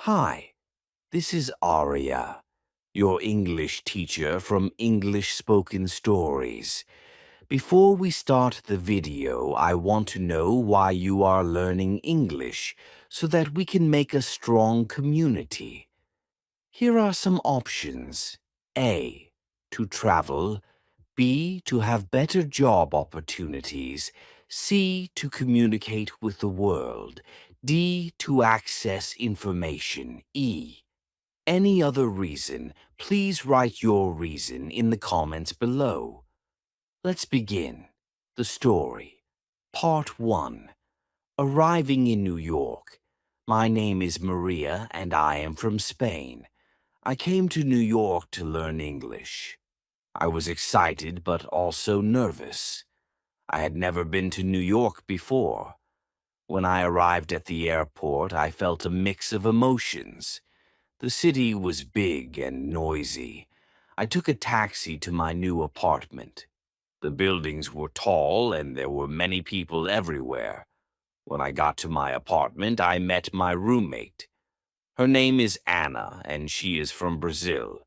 Hi, this is Aria, your English teacher from English Spoken Stories. Before we start the video, I want to know why you are learning English so that we can make a strong community. Here are some options. A. To travel. B. To have better job opportunities. C. To communicate with the world. D. To access information. E. Any other reason, please write your reason in the comments below. Let's begin. The story. Part 1. Arriving in New York. My name is Maria and I am from Spain. I came to New York to learn English. I was excited but also nervous. I had never been to New York before. When I arrived at the airport, I felt a mix of emotions. The city was big and noisy. I took a taxi to my new apartment. The buildings were tall and there were many people everywhere. When I got to my apartment, I met my roommate. Her name is Anna, and she is from Brazil.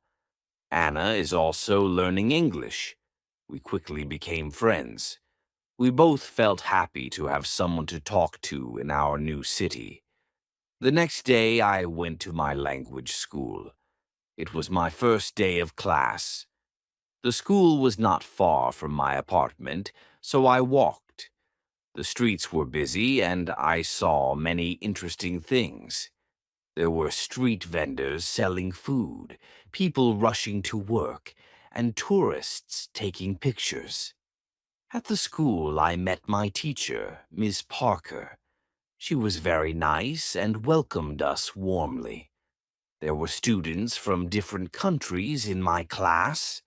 Anna is also learning English. We quickly became friends. We both felt happy to have someone to talk to in our new city. The next day, I went to my language school. It was my first day of class. The school was not far from my apartment, so I walked. The streets were busy, and I saw many interesting things. There were street vendors selling food, people rushing to work, and tourists taking pictures. At the school, I met my teacher, Miss Parker. She was very nice and welcomed us warmly. There were students from different countries in my class.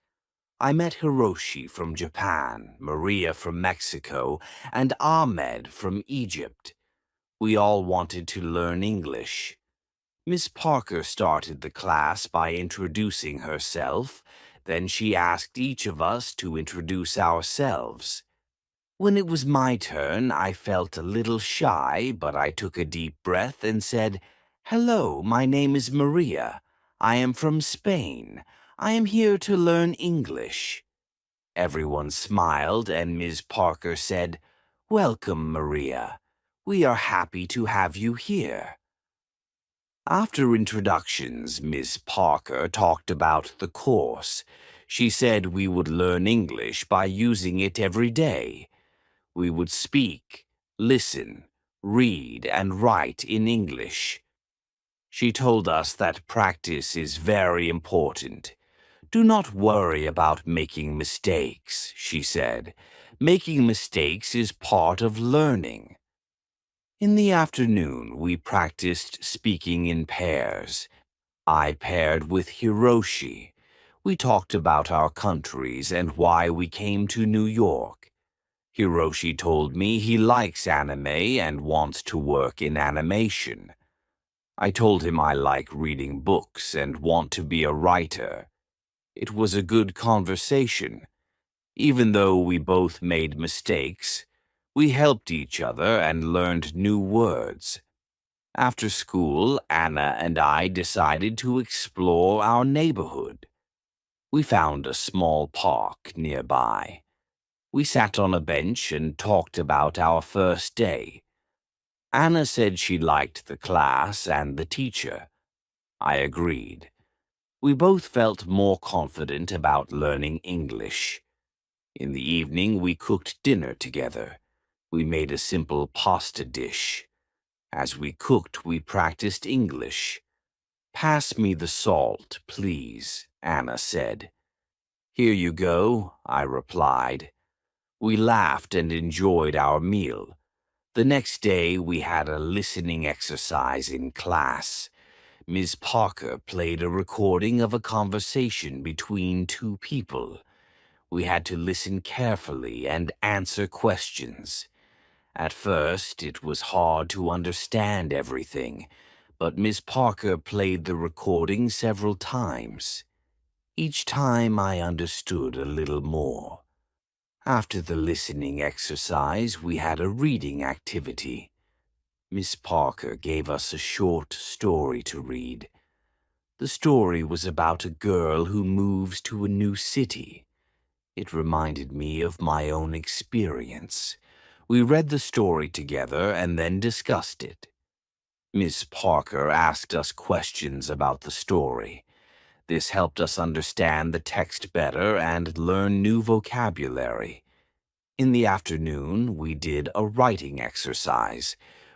I met Hiroshi from Japan, Maria from Mexico, and Ahmed from Egypt. We all wanted to learn English. Miss Parker started the class by introducing herself. Then she asked each of us to introduce ourselves. When it was my turn, I felt a little shy, but I took a deep breath and said, "Hello, my name is Maria. I am from Spain. I am here to learn English." Everyone smiled, and Ms. Parker said, "Welcome, Maria. We are happy to have you here." After introductions, Miss Parker talked about the course. She said we would learn English by using it every day. We would speak, listen, read, and write in English. She told us that practice is very important. "Do not worry about making mistakes," she said. "Making mistakes is part of learning." In the afternoon, we practiced speaking in pairs. I paired with Hiroshi. We talked about our countries and why we came to New York. Hiroshi told me he likes anime and wants to work in animation. I told him I like reading books and want to be a writer. It was a good conversation. Even though we both made mistakes, we helped each other and learned new words. After school, Anna and I decided to explore our neighborhood. We found a small park nearby. We sat on a bench and talked about our first day. Anna said she liked the class and the teacher. I agreed. We both felt more confident about learning English. In the evening, we cooked dinner together. We made a simple pasta dish. As we cooked, we practiced English. "Pass me the salt, please," Anna said. "Here you go," I replied. We laughed and enjoyed our meal. The next day, we had a listening exercise in class. Ms. Parker played a recording of a conversation between two people. We had to listen carefully and answer questions. At first, it was hard to understand everything, but Miss Parker played the recording several times. Each time I understood a little more. After the listening exercise, we had a reading activity. Miss Parker gave us a short story to read. The story was about a girl who moves to a new city. It reminded me of my own experience. We read the story together and then discussed it. Miss Parker asked us questions about the story. This helped us understand the text better and learn new vocabulary. In the afternoon, we did a writing exercise.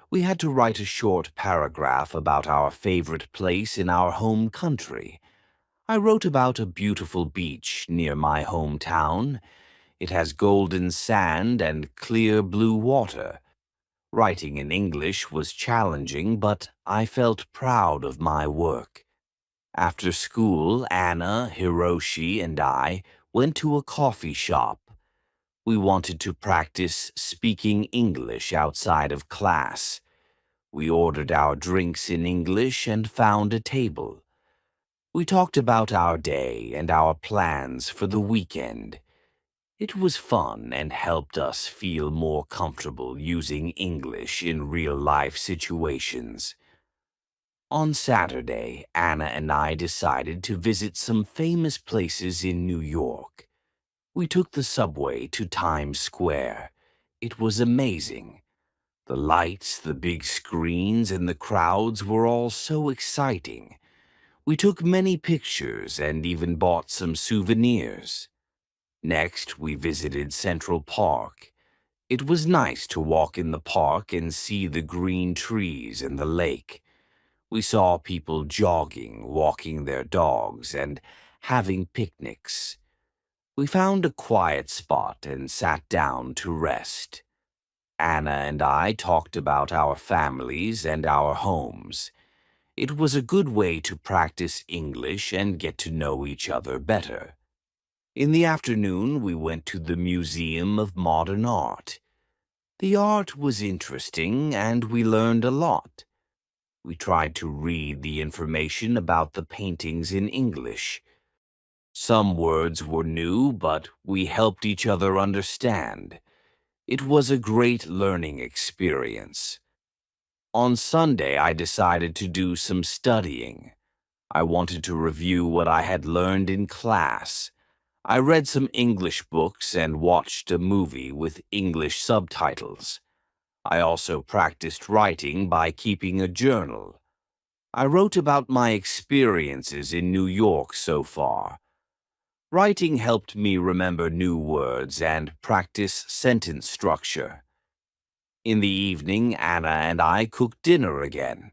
We had to write a short paragraph about our favorite place in our home country. I wrote about a beautiful beach near my hometown. It has golden sand and clear blue water. Writing in English was challenging, but I felt proud of my work. After school, Anna, Hiroshi, and I went to a coffee shop. We wanted to practice speaking English outside of class. We ordered our drinks in English and found a table. We talked about our day and our plans for the weekend. It was fun and helped us feel more comfortable using English in real-life situations. On Saturday, Anna and I decided to visit some famous places in New York. We took the subway to Times Square. It was amazing. The lights, the big screens, and the crowds were all so exciting. We took many pictures and even bought some souvenirs. Next, we visited Central Park. It was nice to walk in the park and see the green trees and the lake. We saw people jogging, walking their dogs, and having picnics. We found a quiet spot and sat down to rest. Anna and I talked about our families and our homes. It was a good way to practice English and get to know each other better. In the afternoon, we went to the Museum of Modern Art. The art was interesting and we learned a lot. We tried to read the information about the paintings in English. Some words were new, but we helped each other understand. It was a great learning experience. On Sunday, I decided to do some studying. I wanted to review what I had learned in class. I read some English books and watched a movie with English subtitles. I also practiced writing by keeping a journal. I wrote about my experiences in New York so far. Writing helped me remember new words and practice sentence structure. In the evening, Anna and I cooked dinner again.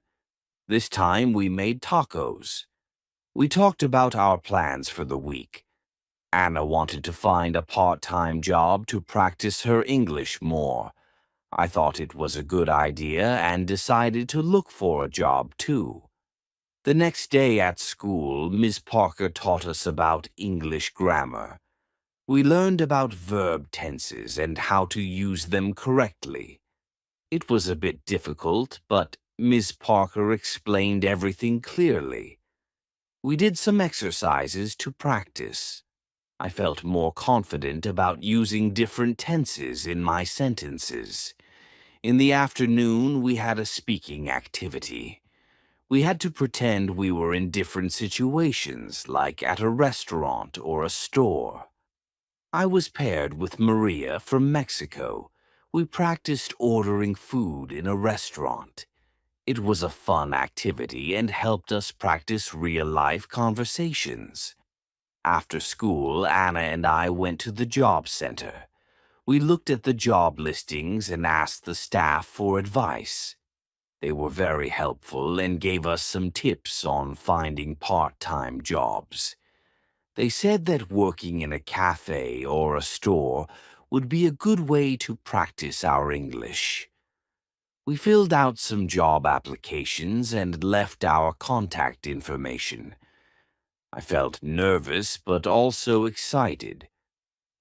This time we made tacos. We talked about our plans for the week. Anna wanted to find a part-time job to practice her English more. I thought it was a good idea and decided to look for a job too. The next day at school, Miss Parker taught us about English grammar. We learned about verb tenses and how to use them correctly. It was a bit difficult, but Miss Parker explained everything clearly. We did some exercises to practice. I felt more confident about using different tenses in my sentences. In the afternoon, we had a speaking activity. We had to pretend we were in different situations, like at a restaurant or a store. I was paired with Maria from Mexico. We practiced ordering food in a restaurant. It was a fun activity and helped us practice real-life conversations. After school, Anna and I went to the job center. We looked at the job listings and asked the staff for advice. They were very helpful and gave us some tips on finding part-time jobs. They said that working in a cafe or a store would be a good way to practice our English. We filled out some job applications and left our contact information. I felt nervous but also excited.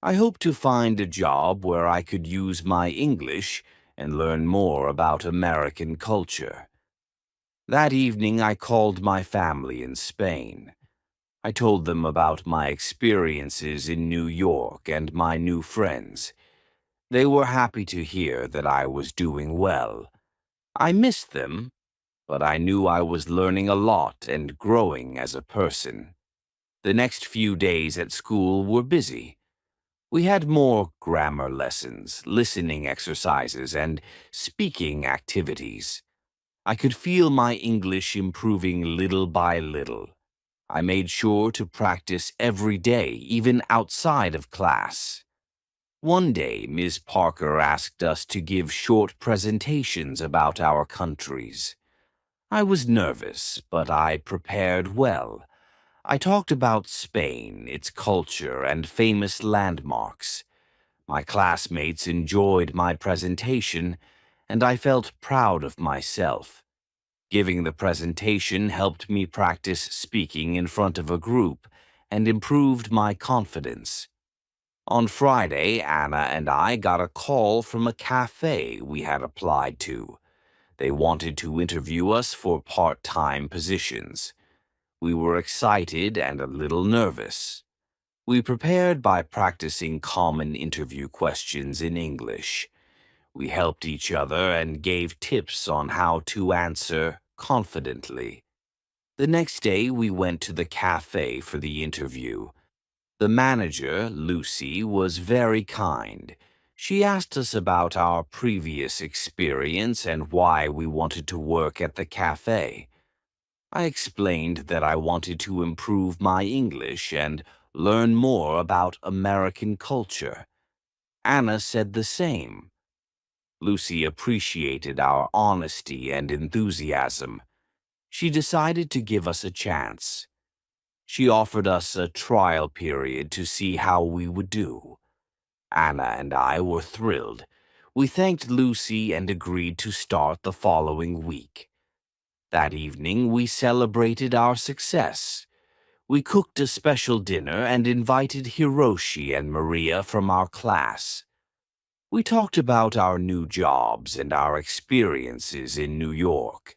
I hoped to find a job where I could use my English and learn more about American culture. That evening I called my family in Spain. I told them about my experiences in New York and my new friends. They were happy to hear that I was doing well. I missed them, but I knew I was learning a lot and growing as a person. The next few days at school were busy. We had more grammar lessons, listening exercises, and speaking activities. I could feel my English improving little by little. I made sure to practice every day, even outside of class. One day, Ms. Parker asked us to give short presentations about our countries. I was nervous, but I prepared well. I talked about Spain, its culture, and famous landmarks. My classmates enjoyed my presentation, and I felt proud of myself. Giving the presentation helped me practice speaking in front of a group and improved my confidence. On Friday, Anna and I got a call from a cafe we had applied to. They wanted to interview us for part-time positions. We were excited and a little nervous. We prepared by practicing common interview questions in English. We helped each other and gave tips on how to answer confidently. The next day, we went to the cafe for the interview. The manager, Lucy, was very kind. She asked us about our previous experience and why we wanted to work at the cafe. I explained that I wanted to improve my English and learn more about American culture. Anna said the same. Lucy appreciated our honesty and enthusiasm. She decided to give us a chance. She offered us a trial period to see how we would do. Anna and I were thrilled. We thanked Lucy and agreed to start the following week. That evening, we celebrated our success. We cooked a special dinner and invited Hiroshi and Maria from our class. We talked about our new jobs and our experiences in New York.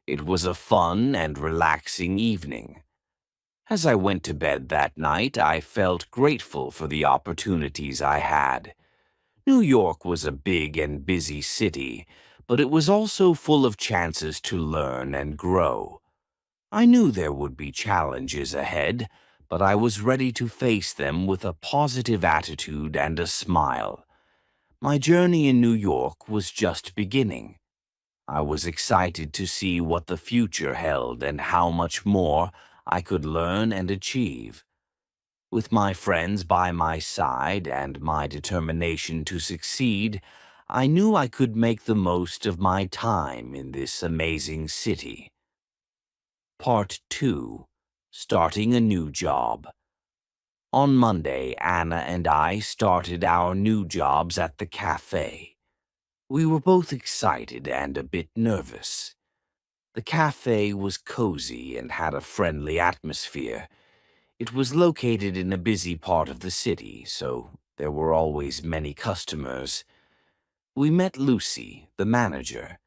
It was a fun and relaxing evening. As I went to bed that night, I felt grateful for the opportunities I had. New York was a big and busy city, but it was also full of chances to learn and grow. I knew there would be challenges ahead, but I was ready to face them with a positive attitude and a smile. My journey in New York was just beginning. I was excited to see what the future held and how much more I could learn and achieve. With my friends by my side and my determination to succeed, I knew I could make the most of my time in this amazing city. Part 2. Starting a New Job. On Monday, Anna and I started our new jobs at the cafe. We were both excited and a bit nervous. The cafe was cozy and had a friendly atmosphere. It was located in a busy part of the city, so there were always many customers. We met Lucy, the manager,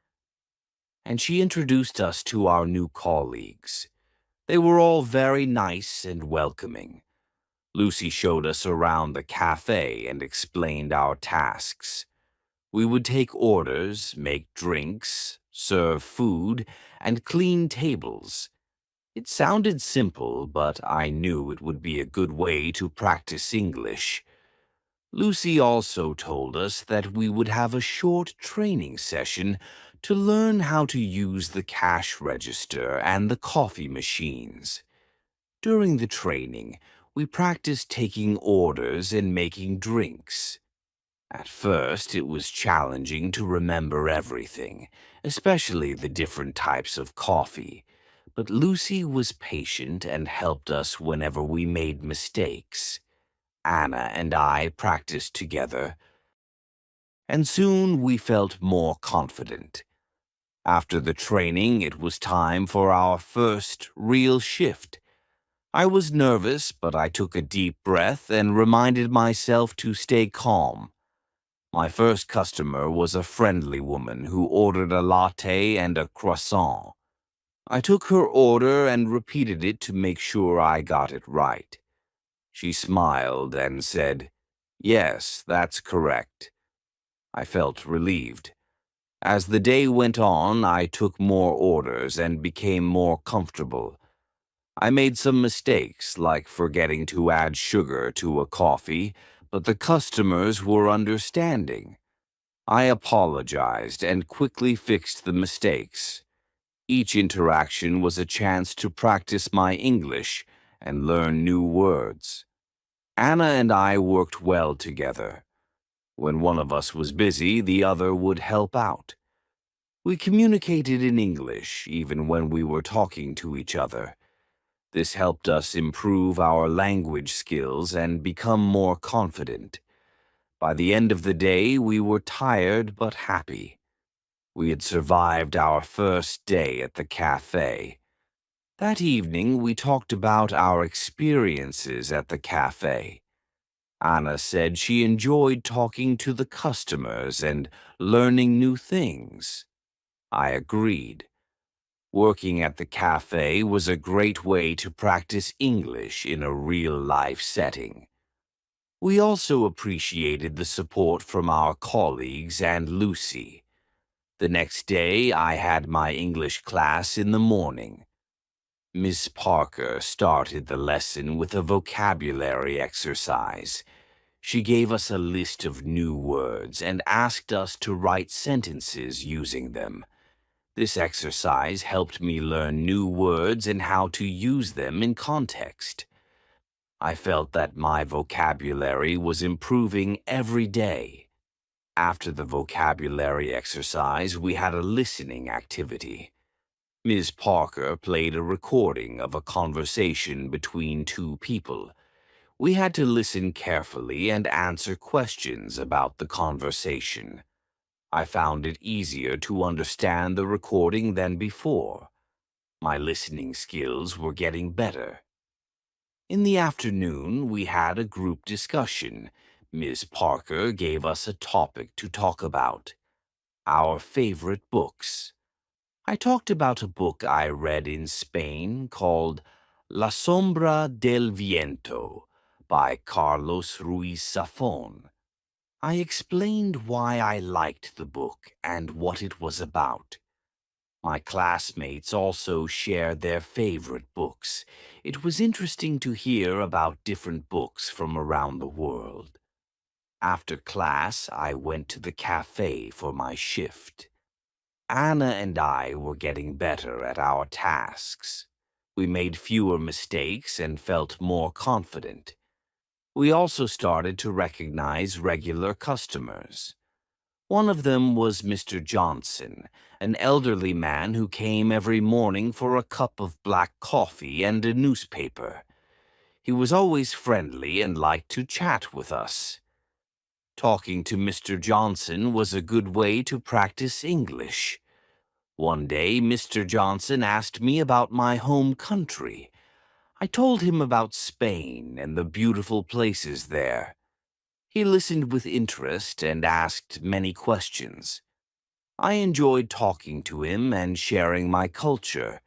and she introduced us to our new colleagues. They were all very nice and welcoming. Lucy showed us around the cafe and explained our tasks. We would take orders, make drinks, serve food, and clean tables. It sounded simple, but I knew it would be a good way to practice English. Lucy also told us that we would have a short training session to learn how to use the cash register and the coffee machines. During the training, we practiced taking orders and making drinks. At first, it was challenging to remember everything, especially the different types of coffee. But Lucy was patient and helped us whenever we made mistakes. Anna and I practiced together, and soon we felt more confident. After the training, it was time for our first real shift. I was nervous, but I took a deep breath and reminded myself to stay calm. My first customer was a friendly woman who ordered a latte and a croissant. I took her order and repeated it to make sure I got it right. She smiled and said, "Yes, that's correct." I felt relieved. As the day went on, I took more orders and became more comfortable. I made some mistakes, like forgetting to add sugar to a coffee, but the customers were understanding. I apologized and quickly fixed the mistakes. Each interaction was a chance to practice my English and learn new words. Anna and I worked well together. When one of us was busy, the other would help out. We communicated in English even when we were talking to each other. This helped us improve our language skills and become more confident. By the end of the day, we were tired but happy. We had survived our first day at the cafe. That evening, we talked about our experiences at the cafe. Anna said she enjoyed talking to the customers and learning new things. I agreed. Working at the cafe was a great way to practice English in a real-life setting. We also appreciated the support from our colleagues and Lucy. The next day, I had my English class in the morning. Miss Parker started the lesson with a vocabulary exercise. She gave us a list of new words and asked us to write sentences using them. This exercise helped me learn new words and how to use them in context. I felt that my vocabulary was improving every day. After the vocabulary exercise, we had a listening activity. Ms. Parker played a recording of a conversation between two people. We had to listen carefully and answer questions about the conversation. I found it easier to understand the recording than before. My listening skills were getting better. In the afternoon, we had a group discussion. Ms. Parker gave us a topic to talk about: our favorite books. I talked about a book I read in Spain called La Sombra del Viento by Carlos Ruiz Zafón. I explained why I liked the book and what it was about. My classmates also shared their favorite books. It was interesting to hear about different books from around the world. After class, I went to the cafe for my shift. Anna and I were getting better at our tasks. We made fewer mistakes and felt more confident. We also started to recognize regular customers. One of them was Mr. Johnson, an elderly man who came every morning for a cup of black coffee and a newspaper. He was always friendly and liked to chat with us. Talking to Mr. Johnson was a good way to practice English. One day, Mr. Johnson asked me about my home country. I told him about Spain and the beautiful places there. He listened with interest and asked many questions. I enjoyed talking to him and sharing my culture.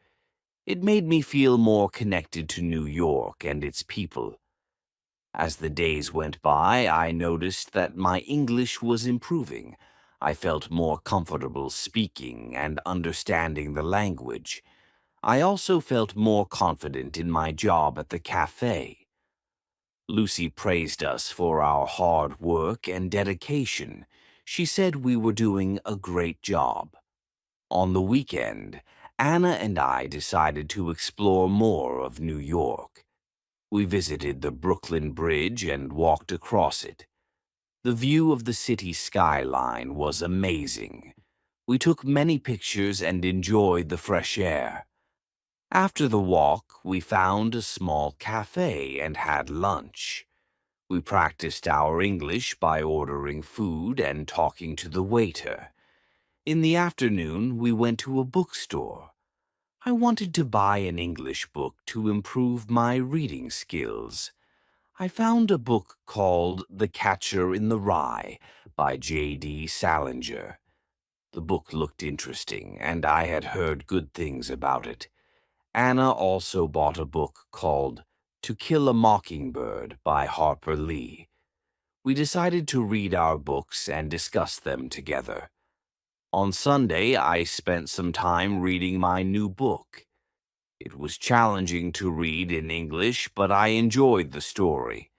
It made me feel more connected to New York and its people. As the days went by, I noticed that my English was improving. I felt more comfortable speaking and understanding the language. I also felt more confident in my job at the cafe. Lucy praised us for our hard work and dedication. She said we were doing a great job. On the weekend, Anna and I decided to explore more of New York. We visited the Brooklyn Bridge and walked across it. The view of the city skyline was amazing. We took many pictures and enjoyed the fresh air. After the walk, we found a small cafe and had lunch. We practiced our English by ordering food and talking to the waiter. In the afternoon, we went to a bookstore. I wanted to buy an English book to improve my reading skills. I found a book called The Catcher in the Rye by J.D. Salinger. The book looked interesting, and I had heard good things about it. Anna also bought a book called To Kill a Mockingbird by Harper Lee. We decided to read our books and discuss them together. On Sunday, I spent some time reading my new book. It was challenging to read in English, but I enjoyed the story.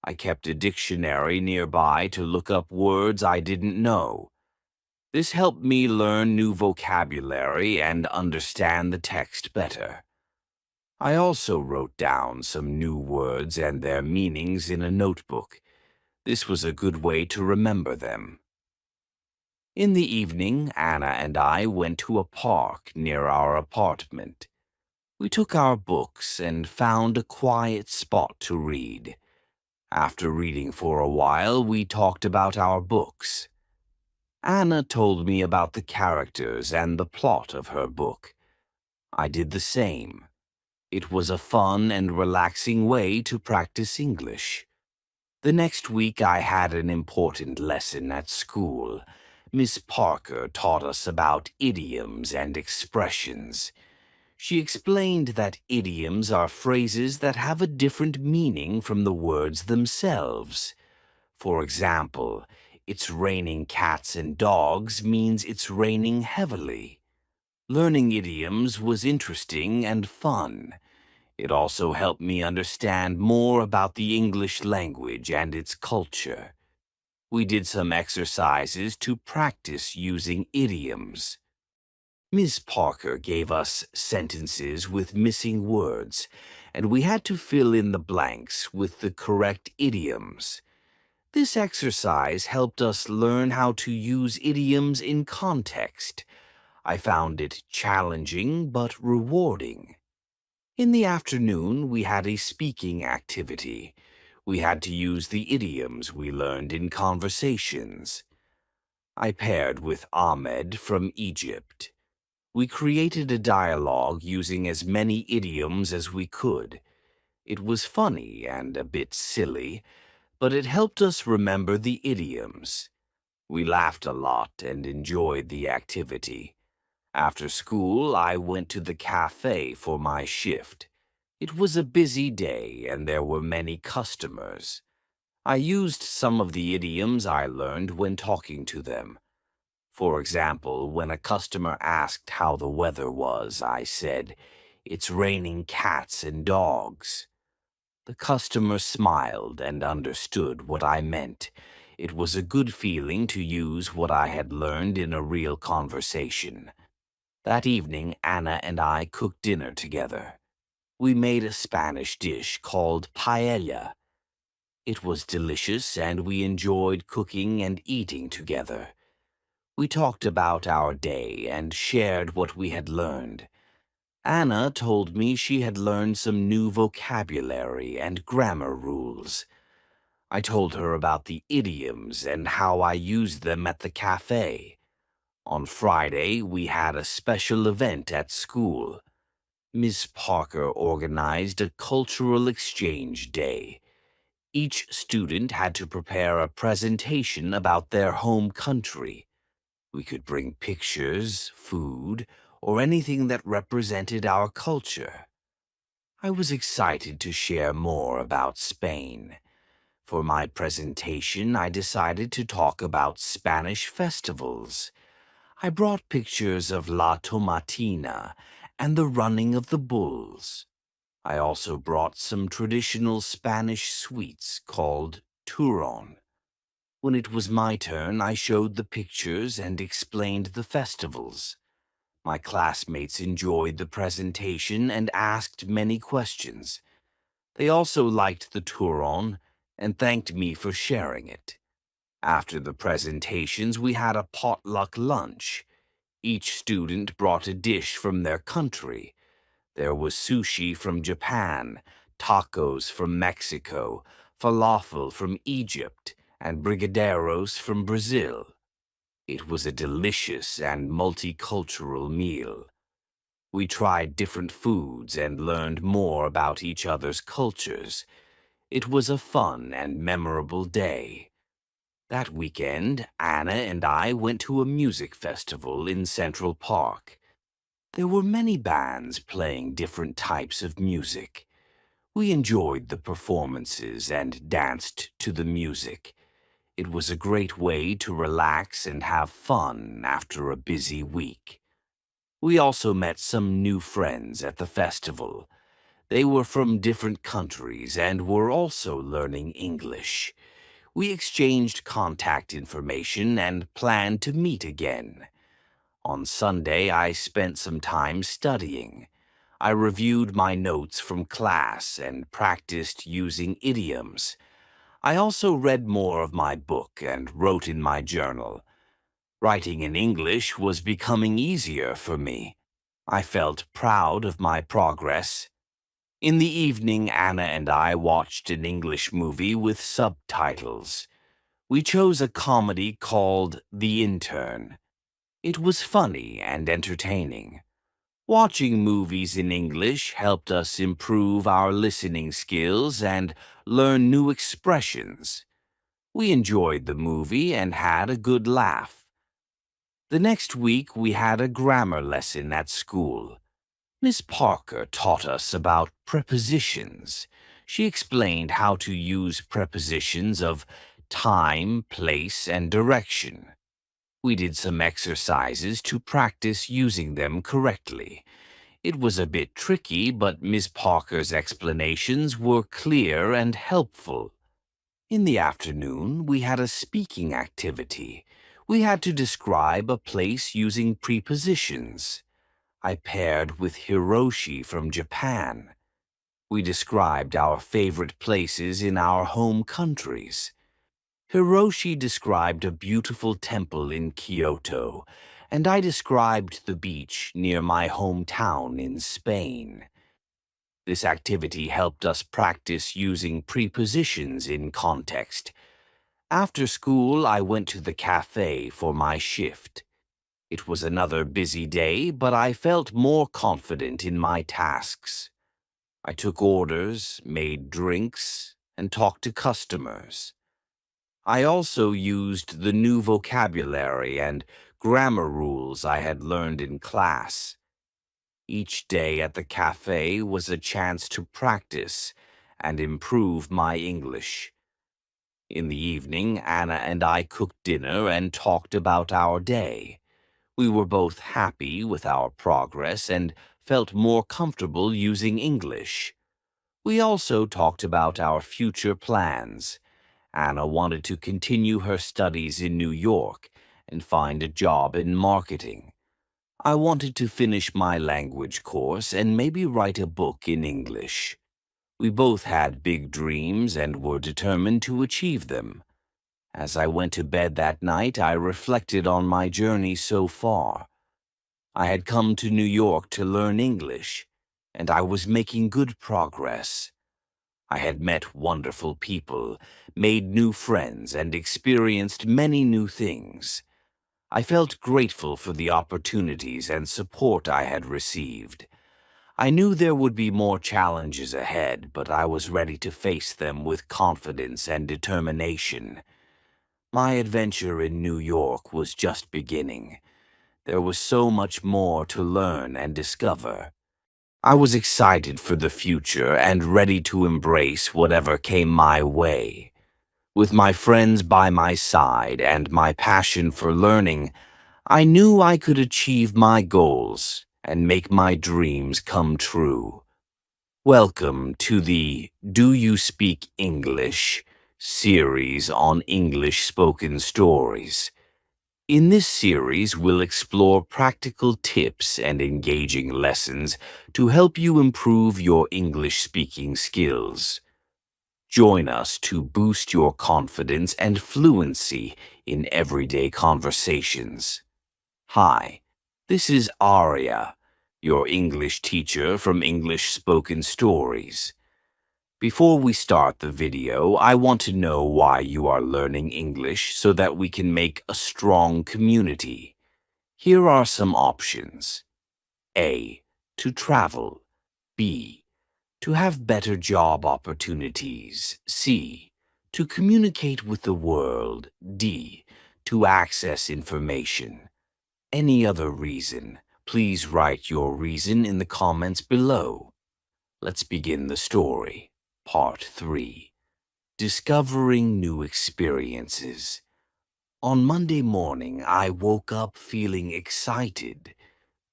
I kept a dictionary nearby to look up words I didn't know. This helped me learn new vocabulary and understand the text better. I also wrote down some new words and their meanings in a notebook. This was a good way to remember them. In the evening, Anna and I went to a park near our apartment. We took our books and found a quiet spot to read. After reading for a while, we talked about our books. Anna told me about the characters and the plot of her book. I did the same. It was a fun and relaxing way to practice English. The next week I had an important lesson at school. Miss Parker taught us about idioms and expressions. She explained that idioms are phrases that have a different meaning from the words themselves. For example, "It's raining cats and dogs" means it's raining heavily. Learning idioms was interesting and fun. It also helped me understand more about the English language and its culture. We did some exercises to practice using idioms. Miss Parker gave us sentences with missing words, and we had to fill in the blanks with the correct idioms. This exercise helped us learn how to use idioms in context. I found it challenging but rewarding. In the afternoon, we had a speaking activity. We had to use the idioms we learned in conversations. I paired with Ahmed from Egypt. We created a dialogue using as many idioms as we could. It was funny and a bit silly, but it helped us remember the idioms. We laughed a lot and enjoyed the activity. After school, I went to the cafe for my shift. It was a busy day and there were many customers. I used some of the idioms I learned when talking to them. For example, when a customer asked how the weather was, I said, "It's raining cats and dogs." The customer smiled and understood what I meant. It was a good feeling to use what I had learned in a real conversation. That evening, Anna and I cooked dinner together. We made a Spanish dish called paella. It was delicious and we enjoyed cooking and eating together. We talked about our day and shared what we had learned. Anna told me she had learned some new vocabulary and grammar rules. I told her about the idioms and how I used them at the cafe. On Friday, we had a special event at school. Miss Parker organized a cultural exchange day. Each student had to prepare a presentation about their home country. We could bring pictures, food, or anything that represented our culture. I was excited to share more about Spain. For my presentation, I decided to talk about Spanish festivals. I brought pictures of La Tomatina and the running of the bulls. I also brought some traditional Spanish sweets called turrón. When it was my turn, I showed the pictures and explained the festivals. My classmates enjoyed the presentation and asked many questions. They also liked the turrón and thanked me for sharing it. After the presentations, we had a potluck lunch. Each student brought a dish from their country. There was sushi from Japan, tacos from Mexico, falafel from Egypt, and brigadeiros from Brazil. It was a delicious and multicultural meal. We tried different foods and learned more about each other's cultures. It was a fun and memorable day. That weekend, Anna and I went to a music festival in Central Park. There were many bands playing different types of music. We enjoyed the performances and danced to the music. It was a great way to relax and have fun after a busy week. We also met some new friends at the festival. They were from different countries and were also learning English. We exchanged contact information and planned to meet again. On Sunday, I spent some time studying. I reviewed my notes from class and practiced using idioms. I also read more of my book and wrote in my journal. Writing in English was becoming easier for me. I felt proud of my progress. In the evening, Anna and I watched an English movie with subtitles. We chose a comedy called The Intern. It was funny and entertaining. Watching movies in English helped us improve our listening skills and learn new expressions. We enjoyed the movie and had a good laugh. The next week, we had a grammar lesson at school. Miss Parker taught us about prepositions. She explained how to use prepositions of time, place, and direction. We did some exercises to practice using them correctly. It was a bit tricky, but Miss Parker's explanations were clear and helpful. In the afternoon, we had a speaking activity. We had to describe a place using prepositions. I paired with Hiroshi from Japan. We described our favorite places in our home countries. Hiroshi described a beautiful temple in Kyoto, and I described the beach near my hometown in Spain. This activity helped us practice using prepositions in context. After school, I went to the cafe for my shift. It was another busy day, but I felt more confident in my tasks. I took orders, made drinks, and talked to customers. I also used the new vocabulary and grammar rules I had learned in class. Each day at the cafe was a chance to practice and improve my English. In the evening, Anna and I cooked dinner and talked about our day. We were both happy with our progress and felt more comfortable using English. We also talked about our future plans. Anna wanted to continue her studies in New York and find a job in marketing. I wanted to finish my language course and maybe write a book in English. We both had big dreams and were determined to achieve them. As I went to bed that night, I reflected on my journey so far. I had come to New York to learn English, and I was making good progress. I had met wonderful people, made new friends, and experienced many new things. I felt grateful for the opportunities and support I had received. I knew there would be more challenges ahead, but I was ready to face them with confidence and determination. My adventure in New York was just beginning. There was so much more to learn and discover. I was excited for the future and ready to embrace whatever came my way. With my friends by my side and my passion for learning, I knew I could achieve my goals and make my dreams come true. Welcome to the Do You Speak English series on English spoken stories. In this series, we'll explore practical tips and engaging lessons to help you improve your English speaking skills. Join us to boost your confidence and fluency in everyday conversations. Hi, this is Aria, your English teacher from English Spoken Stories. Before we start the video, I want to know why you are learning English so that we can make a strong community. Here are some options. A. To travel. B. To have better job opportunities. C. To communicate with the world. D. To access information. Any other reason? Please write your reason in the comments below. Let's begin the story. Part 3. Discovering New Experiences. On Monday morning, I woke up feeling excited.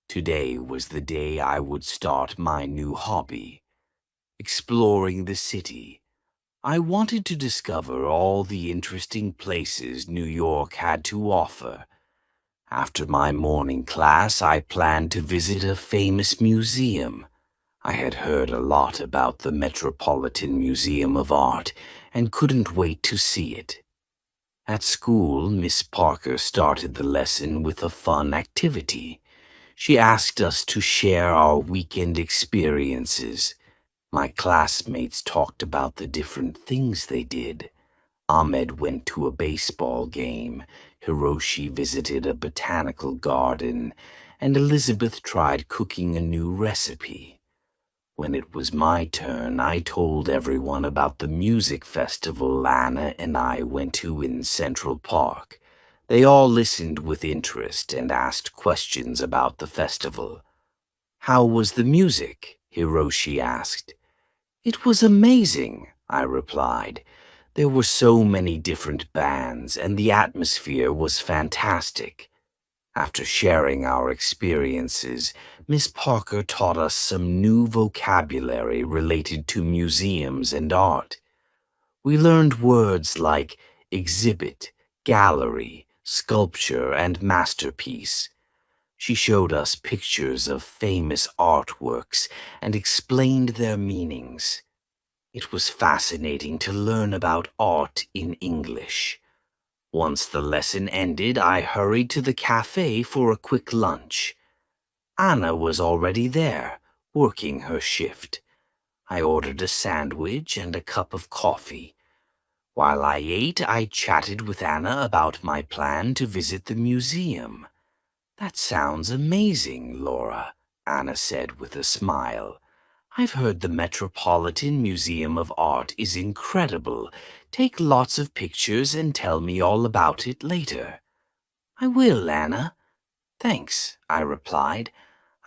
Today was the day I would start my new hobby, exploring the city. I wanted to discover all the interesting places New York had to offer. After my morning class, I planned to visit a famous museum. I had heard a lot about the Metropolitan Museum of Art and couldn't wait to see it. At school, Miss Parker started the lesson with a fun activity. She asked us to share our weekend experiences. My classmates talked about the different things they did. Ahmed went to a baseball game, Hiroshi visited a botanical garden, and Elizabeth tried cooking a new recipe. When it was my turn, I told everyone about the music festival Lana and I went to in Central Park. They all listened with interest and asked questions about the festival. "How was the music?" Hiroshi asked. "It was amazing," I replied. "There were so many different bands, and the atmosphere was fantastic." After sharing our experiences, Miss Parker taught us some new vocabulary related to museums and art. We learned words like exhibit, gallery, sculpture, and masterpiece. She showed us pictures of famous artworks and explained their meanings. It was fascinating to learn about art in English. Once the lesson ended, I hurried to the cafe for a quick lunch. Anna was already there, working her shift. I ordered a sandwich and a cup of coffee. While I ate, I chatted with Anna about my plan to visit the museum. "That sounds amazing, Laura," Anna said with a smile. "I've heard the Metropolitan Museum of Art is incredible. Take lots of pictures and tell me all about it later." "I will, Anna." "Thanks," I replied.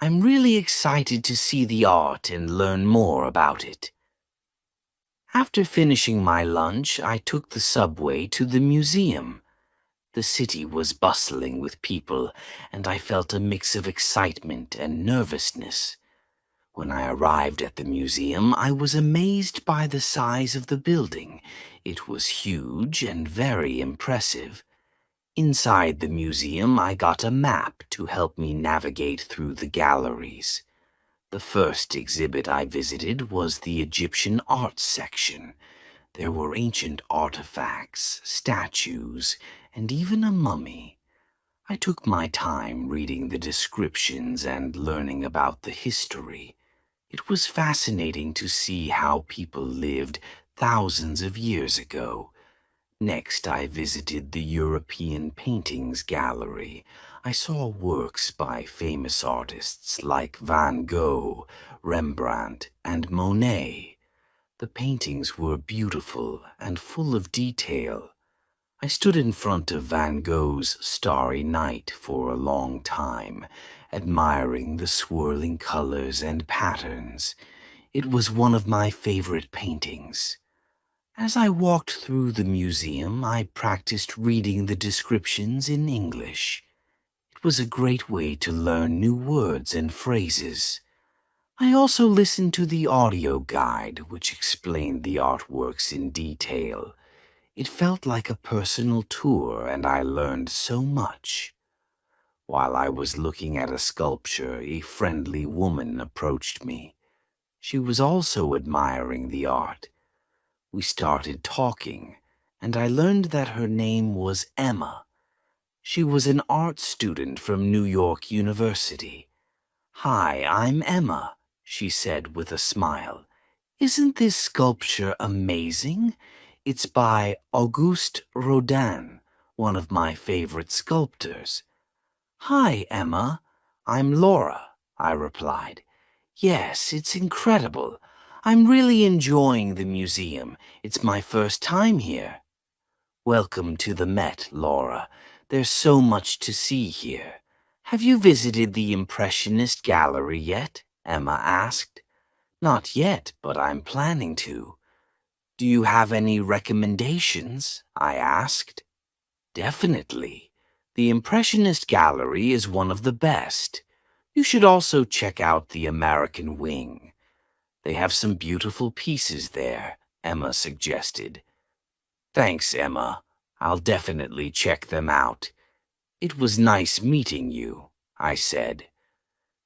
"I'm really excited to see the art and learn more about it." After finishing my lunch, I took the subway to the museum. The city was bustling with people, and I felt a mix of excitement and nervousness. When I arrived at the museum, I was amazed by the size of the building. It was huge and very impressive. Inside the museum, I got a map to help me navigate through the galleries. The first exhibit I visited was the Egyptian art section. There were ancient artifacts, statues, and even a mummy. I took my time reading the descriptions and learning about the history. It was fascinating to see how people lived thousands of years ago. Next, I visited the European Paintings Gallery. I saw works by famous artists like Van Gogh, Rembrandt, and Monet. The paintings were beautiful and full of detail. I stood in front of Van Gogh's Starry Night for a long time, admiring the swirling colors and patterns. It was one of my favorite paintings. As I walked through the museum, I practiced reading the descriptions in English. It was a great way to learn new words and phrases. I also listened to the audio guide, which explained the artworks in detail. It felt like a personal tour, and I learned so much. While I was looking at a sculpture, a friendly woman approached me. She was also admiring the art. We started talking, and I learned that her name was Emma. She was an art student from New York University. "Hi, I'm Emma," she said with a smile. "Isn't this sculpture amazing? It's by Auguste Rodin, one of my favorite sculptors." "Hi, Emma. I'm Laura," I replied. "Yes, it's incredible. I'm really enjoying the museum. It's my first time here." "Welcome to the Met, Laura. There's so much to see here. Have you visited the Impressionist Gallery yet?" Emma asked. "Not yet, but I'm planning to." Do you have any recommendations? I asked. Definitely. The Impressionist Gallery is one of the best. You should also check out the American Wing. They have some beautiful pieces there, Emma suggested. Thanks, Emma. I'll definitely check them out. It was nice meeting you, I said.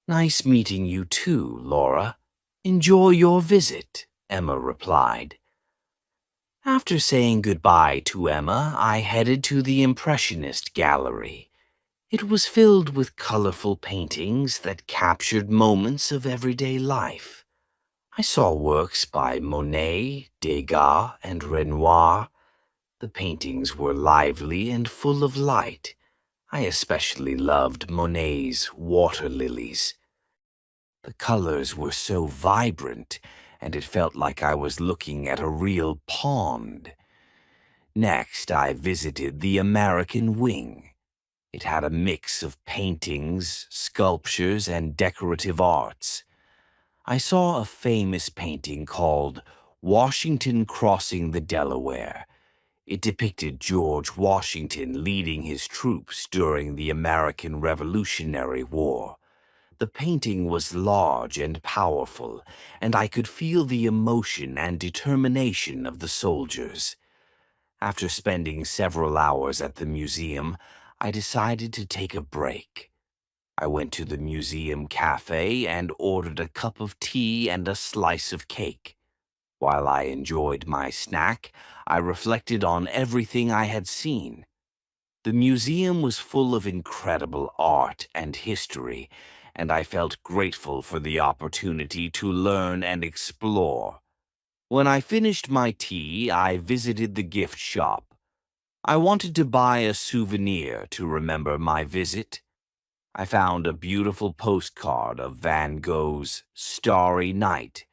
Nice meeting you too, Laura. Enjoy your visit, Emma replied. After saying goodbye to Emma, I headed to the Impressionist Gallery. It was filled with colorful paintings that captured moments of everyday life. I saw works by Monet, Degas, and Renoir. The paintings were lively and full of light. I especially loved Monet's water lilies. The colors were so vibrant, and it felt like I was looking at a real pond. Next, I visited the American Wing. It had a mix of paintings, sculptures, and decorative arts. I saw a famous painting called Washington Crossing the Delaware. It depicted George Washington leading his troops during the American Revolutionary War. The painting was large and powerful, and I could feel the emotion and determination of the soldiers. After spending several hours at the museum, I decided to take a break. I went to the museum cafe and ordered a cup of tea and a slice of cake. While I enjoyed my snack, I reflected on everything I had seen. The museum was full of incredible art and history, and I felt grateful for the opportunity to learn and explore. When I finished my tea, I visited the gift shop. I wanted to buy a souvenir to remember my visit. I found a beautiful postcard of Van Gogh's Starry Night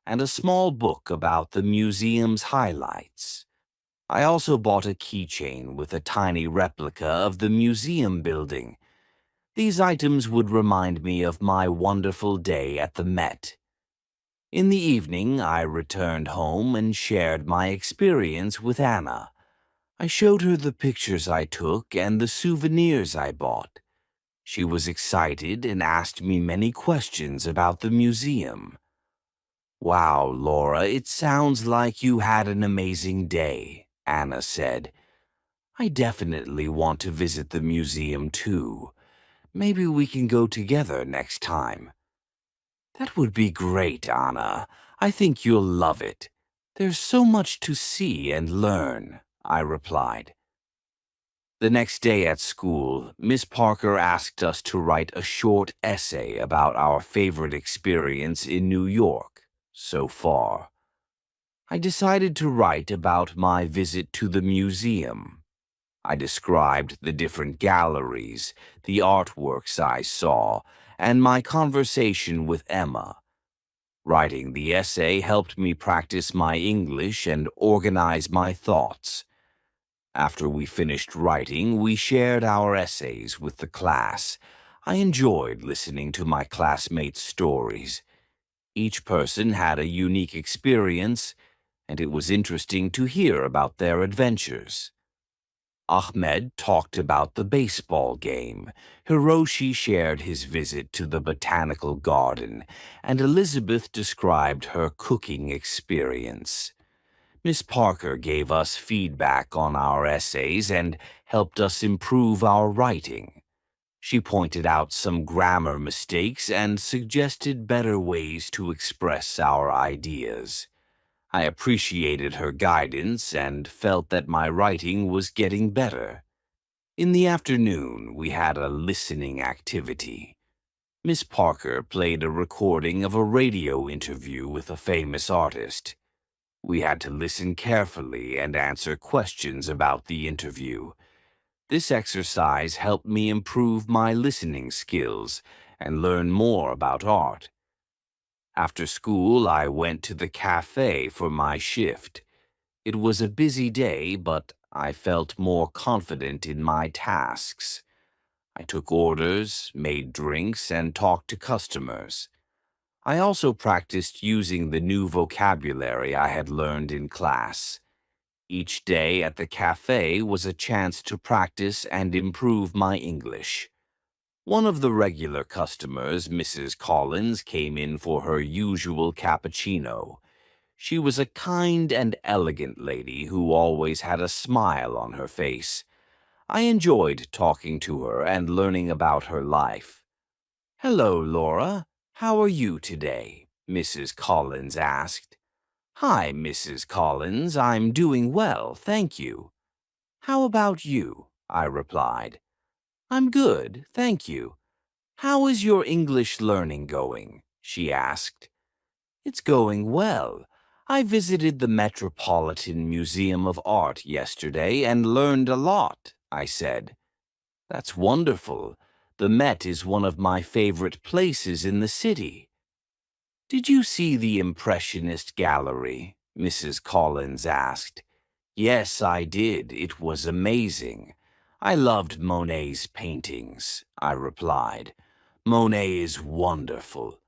and a small book about the museum's highlights. I also bought a keychain with a tiny replica of the museum building. These items would remind me of my wonderful day at the Met. In the evening, I returned home and shared my experience with Anna. I showed her the pictures I took and the souvenirs I bought. She was excited and asked me many questions about the museum. Wow, Laura, it sounds like you had an amazing day, Anna said. I definitely want to visit the museum too. Maybe we can go together next time. That would be great, Anna. I think you'll love it. There's so much to see and learn, I replied. The next day at school, Miss Parker asked us to write a short essay about our favorite experience in New York so far. I decided to write about my visit to the museum. I described the different galleries, the artworks I saw, and my conversation with Emma. Writing the essay helped me practice my English and organize my thoughts. After we finished writing, we shared our essays with the class. I enjoyed listening to my classmates' stories. Each person had a unique experience, and it was interesting to hear about their adventures. Ahmed talked about the baseball game, Hiroshi shared his visit to the botanical garden, and Elizabeth described her cooking experience. Miss Parker gave us feedback on our essays and helped us improve our writing. She pointed out some grammar mistakes and suggested better ways to express our ideas. I appreciated her guidance and felt that my writing was getting better. In the afternoon, we had a listening activity. Miss Parker played a recording of a radio interview with a famous artist. We had to listen carefully and answer questions about the interview. This exercise helped me improve my listening skills and learn more about art. After school, I went to the cafe for my shift. It was a busy day, but I felt more confident in my tasks. I took orders, made drinks, and talked to customers. I also practiced using the new vocabulary I had learned in class. Each day at the cafe was a chance to practice and improve my English. One of the regular customers, Mrs. Collins, came in for her usual cappuccino. She was a kind and elegant lady who always had a smile on her face. I enjoyed talking to her and learning about her life. "Hello, Laura. How are you today?" Mrs. Collins asked. "Hi, Mrs. Collins. I'm doing well, thank you." "How about you?" I replied. "I'm good, thank you." "How is your English learning going?" she asked. "It's going well. I visited the Metropolitan Museum of Art yesterday and learned a lot," I said. "That's wonderful. The Met is one of my favorite places in the city." "Did you see the Impressionist Gallery?" Mrs. Collins asked. "Yes, I did. It was amazing. I loved Monet's paintings," I replied. "Monet is wonderful.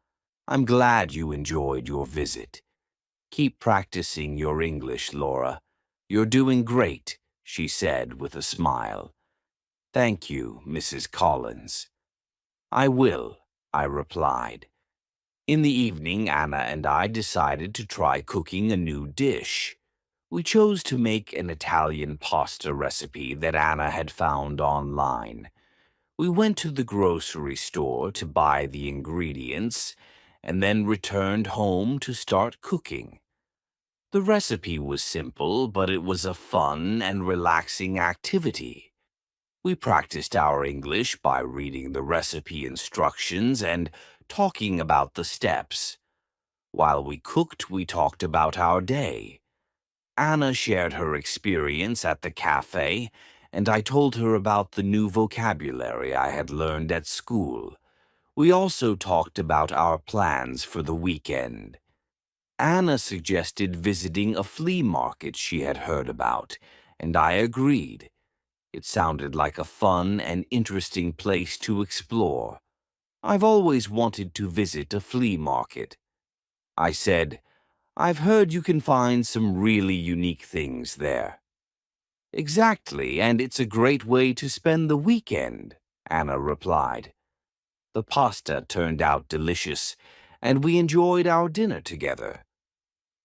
I'm glad you enjoyed your visit. Keep practicing your English, Laura. You're doing great," she said with a smile. "Thank you, Mrs. Collins." "I will," I replied. In the evening, Anna and I decided to try cooking a new dish. We chose to make an Italian pasta recipe that Anna had found online. We went to the grocery store to buy the ingredients and then returned home to start cooking. The recipe was simple, but it was a fun and relaxing activity. We practiced our English by reading the recipe instructions and talking about the steps. While we cooked, we talked about our day. Anna shared her experience at the cafe, and I told her about the new vocabulary I had learned at school. We also talked about our plans for the weekend. Anna suggested visiting a flea market she had heard about, and I agreed. It sounded like a fun and interesting place to explore. I've always wanted to visit a flea market. I said, "I've heard you can find some really unique things there." "Exactly, and it's a great way to spend the weekend," Anna replied. The pasta turned out delicious, and we enjoyed our dinner together.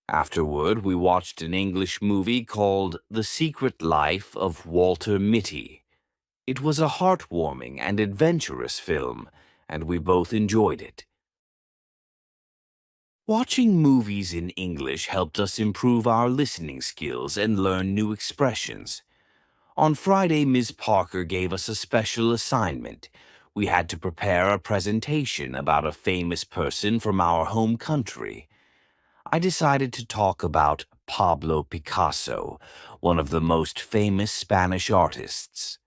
Afterward, we watched an English movie called The Secret Life of Walter Mitty. It was a heartwarming and adventurous film, and we both enjoyed it. Watching movies in English helped us improve our listening skills and learn new expressions. On Friday, Ms. Parker gave us a special assignment. We had to prepare a presentation about a famous person from our home country. I decided to talk about Pablo Picasso, one of the most famous Spanish artists.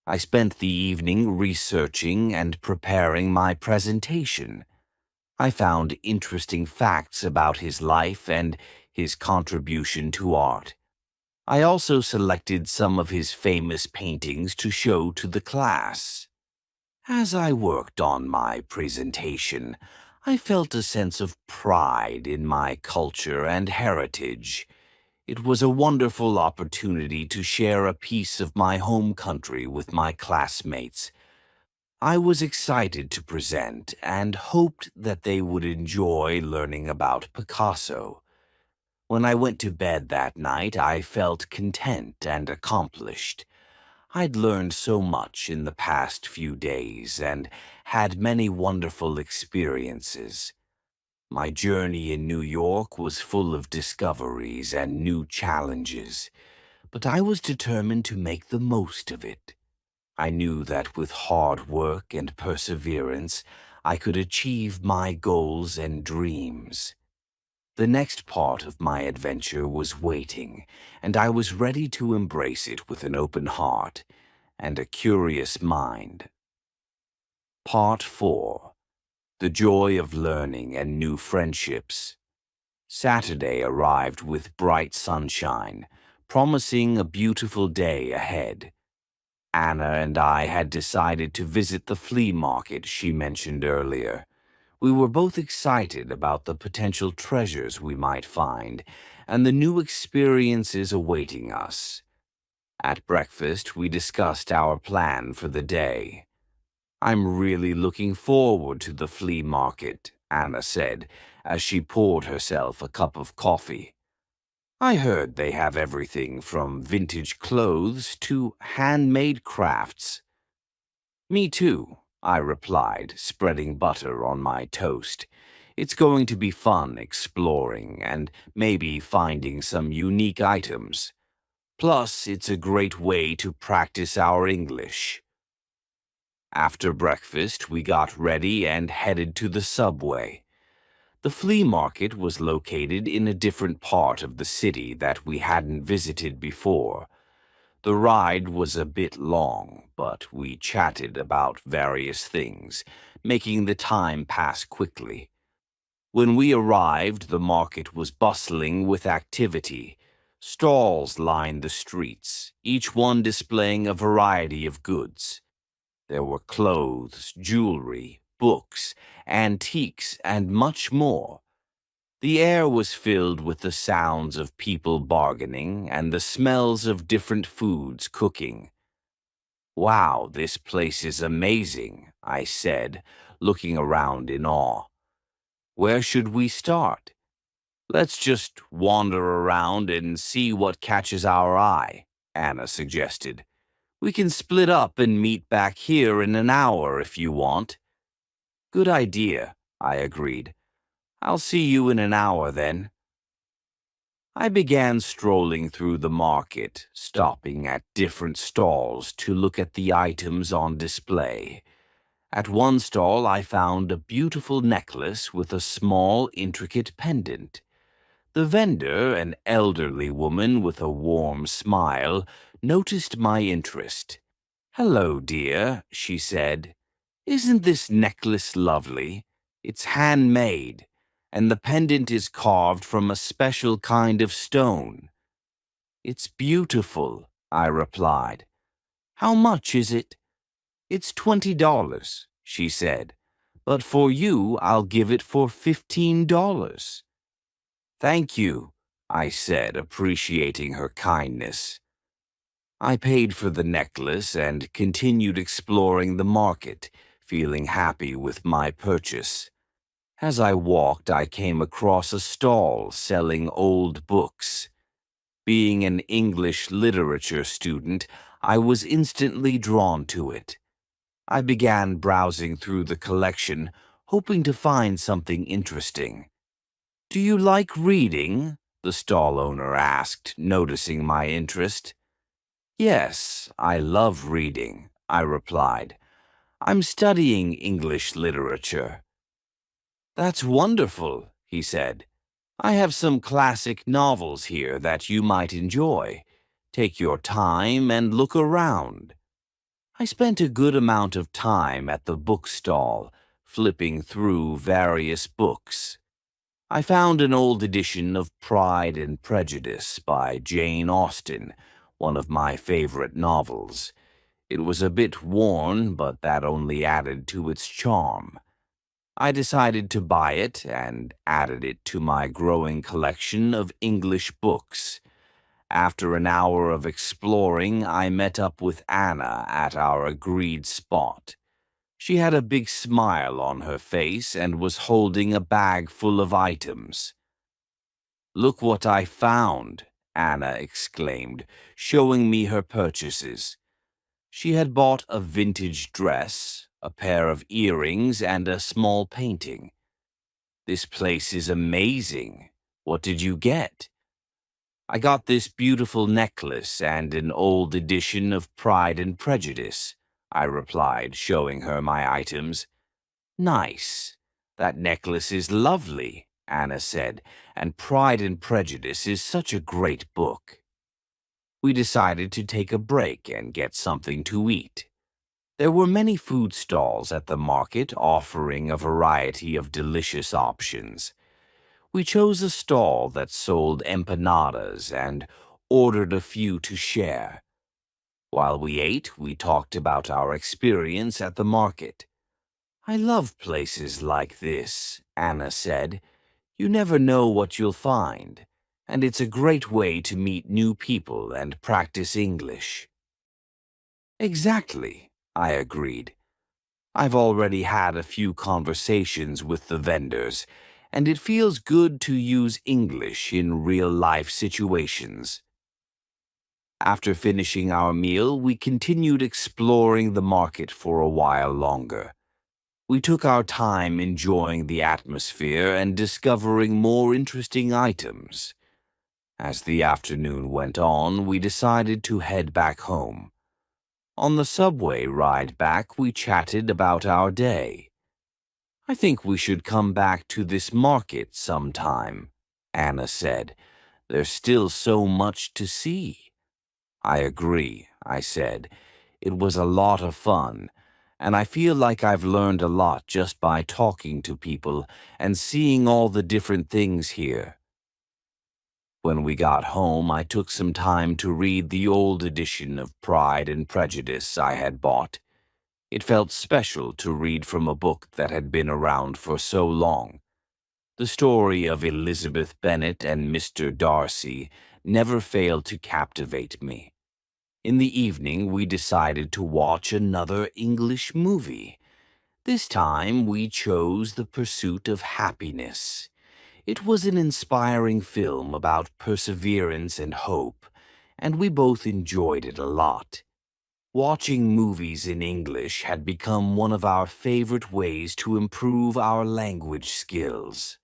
I spent the evening researching and preparing my presentation. I found interesting facts about his life and his contribution to art. I also selected some of his famous paintings to show to the class. As I worked on my presentation, I felt a sense of pride in my culture and heritage. It was a wonderful opportunity to share a piece of my home country with my classmates. I was excited to present and hoped that they would enjoy learning about Picasso. When I went to bed that night, I felt content and accomplished. I'd learned so much in the past few days and had many wonderful experiences. My journey in New York was full of discoveries and new challenges, but I was determined to make the most of it. I knew that with hard work and perseverance, I could achieve my goals and dreams. The next part of my adventure was waiting, and I was ready to embrace it with an open heart and a curious mind. Part 4. The Joy of Learning and New Friendships. Saturday arrived with bright sunshine, promising a beautiful day ahead. Anna and I had decided to visit the flea market she mentioned earlier. We were both excited about the potential treasures we might find and the new experiences awaiting us. At breakfast, we discussed our plan for the day. "I'm really looking forward to the flea market," Anna said, as she poured herself a cup of coffee. "I heard they have everything from vintage clothes to handmade crafts." "Me too," I replied, spreading butter on my toast. "It's going to be fun exploring and maybe finding some unique items. Plus, it's a great way to practice our English." After breakfast, we got ready and headed to the subway. The flea market was located in a different part of the city that we hadn't visited before. The ride was a bit long, but we chatted about various things, making the time pass quickly. When we arrived, the market was bustling with activity. Stalls lined the streets, each one displaying a variety of goods. There were clothes, jewelry, books, antiques, and much more. The air was filled with the sounds of people bargaining and the smells of different foods cooking. "Wow, this place is amazing," I said, looking around in awe. "Where should we start?" "Let's just wander around and see what catches our eye," Anna suggested. "We can split up and meet back here in an hour if you want." "Good idea," I agreed. "I'll see you in an hour then." I began strolling through the market, stopping at different stalls to look at the items on display. At one stall I found a beautiful necklace with a small, intricate pendant. The vendor, an elderly woman with a warm smile, noticed my interest. "Hello, dear," she said. "Isn't this necklace lovely? It's handmade, and the pendant is carved from a special kind of stone." "It's beautiful," I replied. "How much is it?" "It's $20, she said, "but for you I'll give it for $15. "Thank you," I said, appreciating her kindness. I paid for the necklace and continued exploring the market, feeling happy with my purchase. As I walked, I came across a stall selling old books. Being an English literature student, I was instantly drawn to it. I began browsing through the collection, hoping to find something interesting. "Do you like reading?" the stall owner asked, noticing my interest. "Yes, I love reading," I replied. "I'm studying English literature." "That's wonderful," he said. "I have some classic novels here that you might enjoy. Take your time and look around." I spent a good amount of time at the bookstall, flipping through various books. I found an old edition of Pride and Prejudice by Jane Austen, one of my favorite novels. It was a bit worn, but that only added to its charm. I decided to buy it and added it to my growing collection of English books. After an hour of exploring, I met up with Anna at our agreed spot. She had a big smile on her face and was holding a bag full of items. "Look what I found," Anna exclaimed, showing me her purchases. She had bought a vintage dress, a pair of earrings, and a small painting. "This place is amazing. What did you get?" "I got this beautiful necklace and an old edition of Pride and Prejudice," I replied, showing her my items. "Nice. That necklace is lovely," Anna said, "and Pride and Prejudice is such a great book." We decided to take a break and get something to eat. There were many food stalls at the market offering a variety of delicious options. We chose a stall that sold empanadas and ordered a few to share. While we ate, we talked about our experience at the market. I love places like this, Anna said. You never know what you'll find, and it's a great way to meet new people and practice English. Exactly, I agreed. I've already had a few conversations with the vendors, and it feels good to use English in real-life situations. After finishing our meal, we continued exploring the market for a while longer. We took our time enjoying the atmosphere and discovering more interesting items. As the afternoon went on, we decided to head back home. On the subway ride back, we chatted about our day. I think we should come back to this market sometime, Anna said. There's still so much to see. I agree, I said. It was a lot of fun, and I feel like I've learned a lot just by talking to people and seeing all the different things here. When we got home, I took some time to read the old edition of Pride and Prejudice I had bought. It felt special to read from a book that had been around for so long. The story of Elizabeth Bennet and Mr. Darcy never failed to captivate me. In the evening, we decided to watch another English movie. This time, we chose The Pursuit of Happiness. It was an inspiring film about perseverance and hope, and we both enjoyed it a lot. Watching movies in English had become one of our favorite ways to improve our language skills.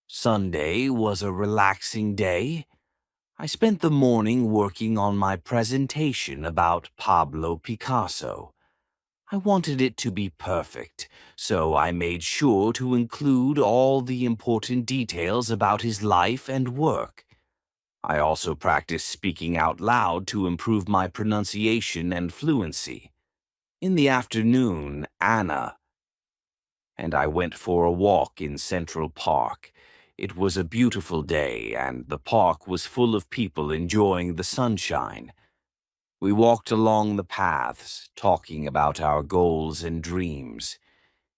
Sunday was a relaxing day. I spent the morning working on my presentation about Pablo Picasso. I wanted it to be perfect, so I made sure to include all the important details about his life and work. I also practiced speaking out loud to improve my pronunciation and fluency. In the afternoon, Anna and I went for a walk in Central Park. It was a beautiful day, and the park was full of people enjoying the sunshine. We walked along the paths, talking about our goals and dreams.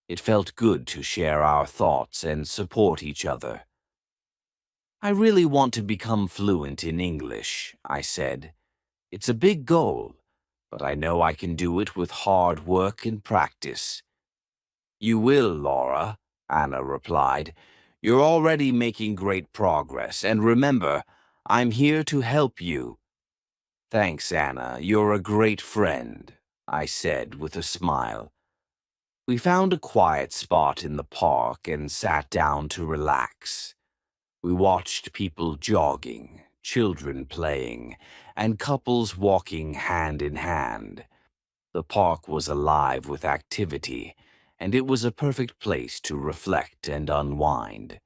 It felt good to share our thoughts and support each other. I really want to become fluent in English, I said. It's a big goal, but I know I can do it with hard work and practice. You will, Laura, Anna replied. You're already making great progress, and remember, I'm here to help you. Thanks, Anna. You're a great friend, I said with a smile. We found a quiet spot in the park and sat down to relax. We watched people jogging, children playing, and couples walking hand in hand. The park was alive with activity, and it was a perfect place to reflect and unwind.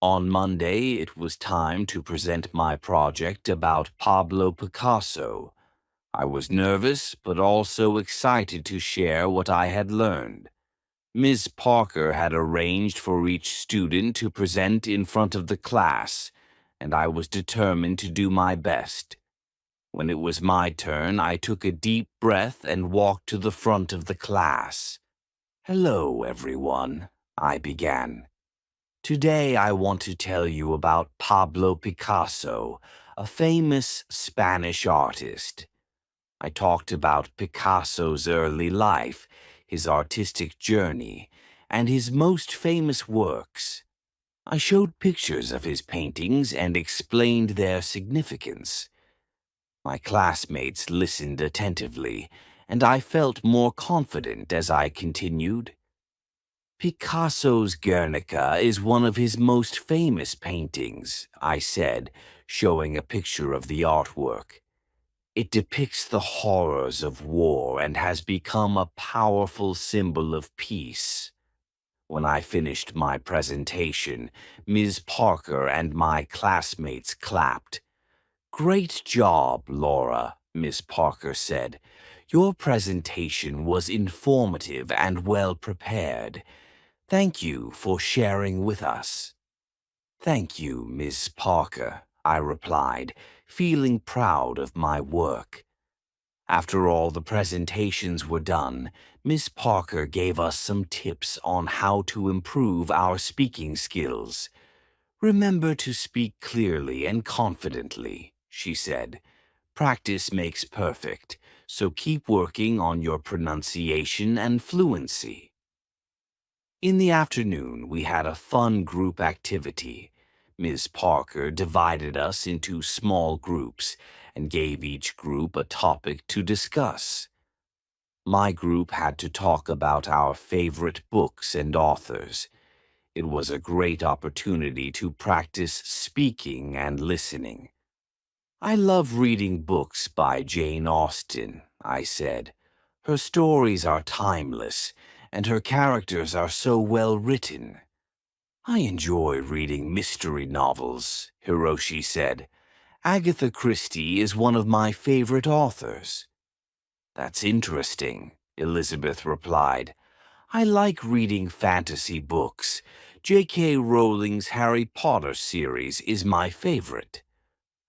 On Monday, it was time to present my project about Pablo Picasso. I was nervous, but also excited to share what I had learned. Ms. Parker had arranged for each student to present in front of the class, and I was determined to do my best. When it was my turn, I took a deep breath and walked to the front of the class. Hello, everyone, I began. Today I want to tell you about Pablo Picasso, a famous Spanish artist. I talked about Picasso's early life, his artistic journey, and his most famous works. I showed pictures of his paintings and explained their significance. My classmates listened attentively, and I felt more confident as I continued. Picasso's Guernica is one of his most famous paintings, I said, showing a picture of the artwork. It depicts the horrors of war and has become a powerful symbol of peace. When I finished my presentation, Ms. Parker and my classmates clapped. Great job, Laura, Miss Parker said. Your presentation was informative and well prepared. Thank you for sharing with us. Thank you, Miss Parker, I replied, feeling proud of my work. After all the presentations were done, Miss Parker gave us some tips on how to improve our speaking skills. "Remember to speak clearly and confidently," she said. "Practice makes perfect, so keep working on your pronunciation and fluency." In the afternoon, we had a fun group activity. Ms. Parker divided us into small groups and gave each group a topic to discuss. My group had to talk about our favorite books and authors. It was a great opportunity to practice speaking and listening. "I love reading books by Jane Austen," I said. "Her stories are timeless, and her characters are so well written." "I enjoy reading mystery novels," Hiroshi said. "Agatha Christie is one of my favorite authors." "That's interesting," Elizabeth replied. "I like reading fantasy books. J.K. Rowling's Harry Potter series is my favorite."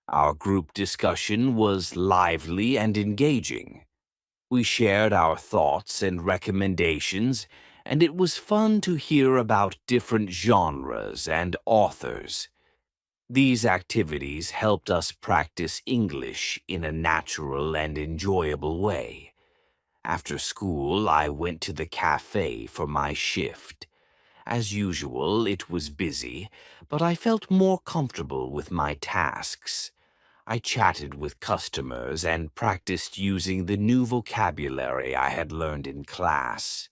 Our group discussion was lively and engaging. We shared our thoughts and recommendations, and it was fun to hear about different genres and authors. These activities helped us practice English in a natural and enjoyable way. After school, I went to the cafe for my shift. As usual, it was busy, but I felt more comfortable with my tasks. I chatted with customers and practiced using the new vocabulary I had learned in class.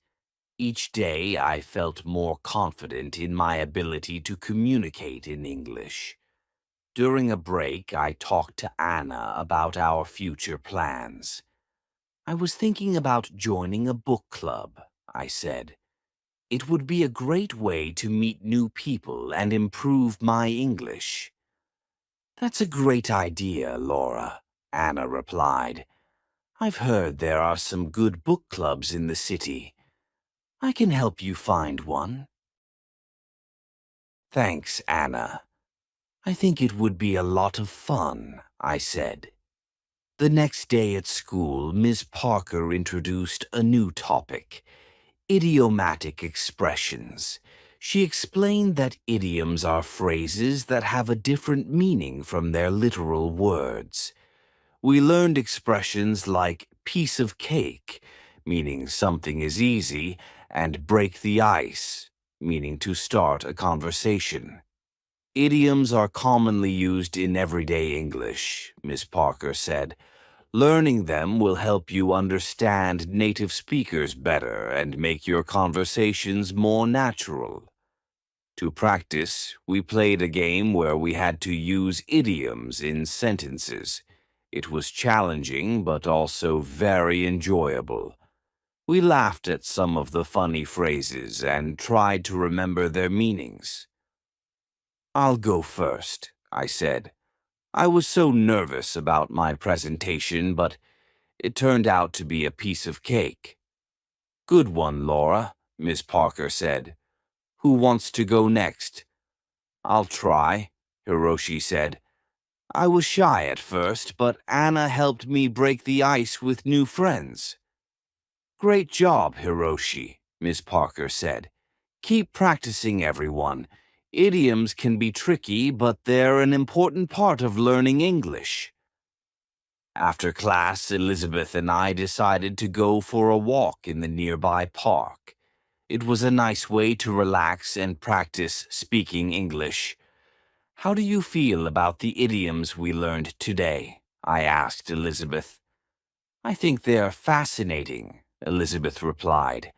Each day, I felt more confident in my ability to communicate in English. During a break, I talked to Anna about our future plans. "I was thinking about joining a book club," I said. "It would be a great way to meet new people and improve my English." "That's a great idea, Laura," Anna replied. "I've heard there are some good book clubs in the city. I can help you find one." "Thanks, Anna. I think it would be a lot of fun," I said. The next day at school, Ms. Parker introduced a new topic: idiomatic expressions. She explained that idioms are phrases that have a different meaning from their literal words. We learned expressions like piece of cake, meaning something is easy, and break the ice, meaning to start a conversation. "Idioms are commonly used in everyday English," Miss Parker said. "Learning them will help you understand native speakers better and make your conversations more natural." To practice, we played a game where we had to use idioms in sentences. It was challenging, but also very enjoyable. We laughed at some of the funny phrases and tried to remember their meanings. "I'll go first," I said. I was so nervous about my presentation, but it turned out to be a piece of cake. "Good one, Laura," Miss Parker said. "Who wants to go next?" "I'll try," Hiroshi said. "I was shy at first, but Anna helped me break the ice with new friends." "Great job, Hiroshi," Miss Parker said. "Keep practicing, everyone. Idioms can be tricky, but they're an important part of learning English." After class, Elizabeth and I decided to go for a walk in the nearby park. It was a nice way to relax and practice speaking English. "How do you feel about the idioms we learned today?" I asked Elizabeth. "I think they're fascinating," Elizabeth replied.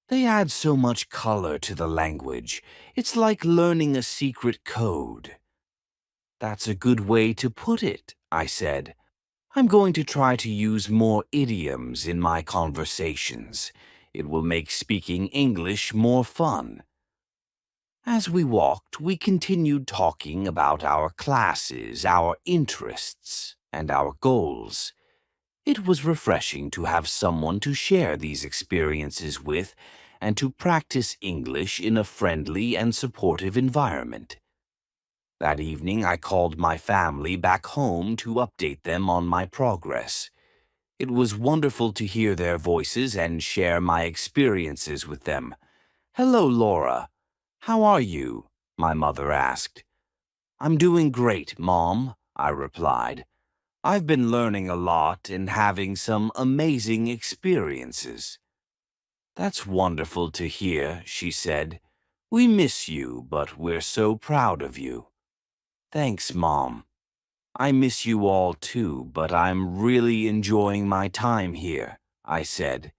"They add so much color to the language. It's like learning a secret code." "That's a good way to put it," I said. "I'm going to try to use more idioms in my conversations. It will make speaking English more fun." As we walked, we continued talking about our classes, our interests, and our goals. It was refreshing to have someone to share these experiences with and to practice English in a friendly and supportive environment. That evening, I called my family back home to update them on my progress. It was wonderful to hear their voices and share my experiences with them. "Hello, Laura. How are you?" my mother asked. "I'm doing great, Mom," I replied. "I've been learning a lot and having some amazing experiences." "That's wonderful to hear," she said. "We miss you, but we're so proud of you." "Thanks, Mom. I miss you all too, but I'm really enjoying my time here," I said.